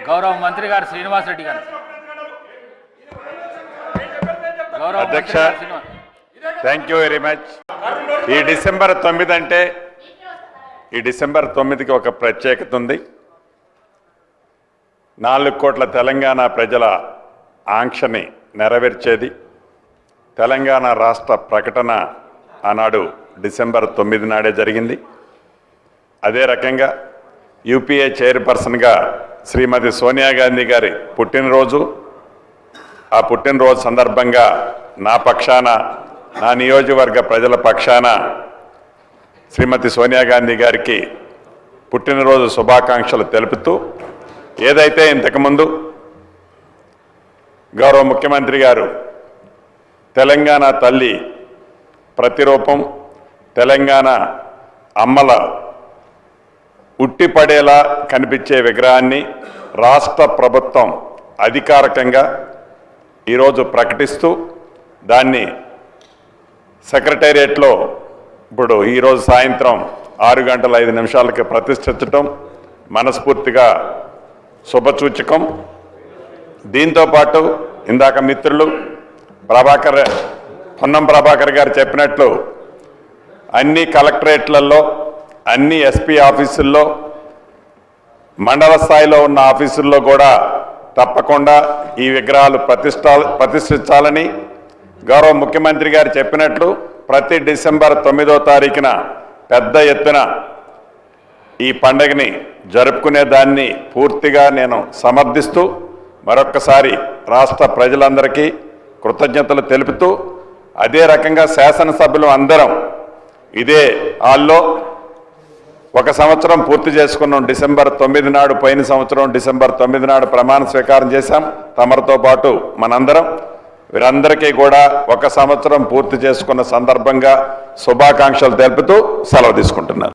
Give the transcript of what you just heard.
గౌరవ మంత్రి గారు శ్రీనివాస్ రెడ్డి గారు. అధ్యక్ష, థ్యాంక్ యూ వెరీ మచ్. ఈ డిసెంబర్ 9 అంటే ఈ డిసెంబర్ 9కి ఒక ప్రత్యేకత ఉంది. 4 కోట్ల తెలంగాణ ప్రజల ఆంక్షని నెరవేర్చేది. తెలంగాణ రాష్ట్ర ప్రకటన ఆనాడు డిసెంబర్ 9 నాడే జరిగింది. అదే రకంగా యూపీఏ చైర్పర్సన్గా శ్రీమతి సోనియా గాంధీ గారి పుట్టినరోజు. ఆ పుట్టినరోజు సందర్భంగా నా పక్షాన, నా నియోజకవర్గ ప్రజల పక్షాన శ్రీమతి సోనియా గాంధీ గారికి పుట్టినరోజు శుభాకాంక్షలు తెలుపుతూ, ఏదైతే ఇంతకుముందు గౌరవ ముఖ్యమంత్రి గారు తెలంగాణ తల్లి ప్రతిరూపం, తెలంగాణ అమ్మల ఉట్టిపడేలా కనిపించే విగ్రహాన్ని రాష్ట్ర ప్రభుత్వం అధికారికంగా ఈరోజు ప్రకటిస్తూ దాన్ని సెక్రటేరియట్లో ఇప్పుడు ఈరోజు సాయంత్రం 6:05 ప్రతిష్ఠించటం మనస్ఫూర్తిగా శుభసూచకం. దీంతోపాటు ఇందాక మిత్రులు పొన్నం ప్రభాకర్ గారు చెప్పినట్లు అన్ని కలెక్టరేట్లలో, అన్ని ఎస్పీ ఆఫీసుల్లో, మండల స్థాయిలో ఉన్న ఆఫీసుల్లో కూడా తప్పకుండా ఈ విగ్రహాలు ప్రతిష్ఠించాలని గౌరవ ముఖ్యమంత్రి గారు చెప్పినట్లు ప్రతి డిసెంబర్ 9వ తారీఖున పెద్ద ఎత్తున ఈ పండుగని జరుపుకునే దాన్ని పూర్తిగా నేను సమర్థిస్తూ మరొక్కసారి రాష్ట్ర ప్రజలందరికీ కృతజ్ఞతలు తెలుపుతూ, అదే రకంగా శాసనసభ్యులు అందరం ఇదే హాల్లో 1 సంవత్సరం పూర్తి చేసుకున్నాం. డిసెంబర్ 9 నాడు, పోయిన సంవత్సరం డిసెంబర్ 9 నాడు ప్రమాణ స్వీకారం చేశాం. తమరితో పాటు మనందరం వీరందరికీ కూడా 1 సంవత్సరం పూర్తి చేసుకున్న సందర్భంగా శుభాకాంక్షలు తెలుపుతూ సెలవు తీసుకుంటున్నాను.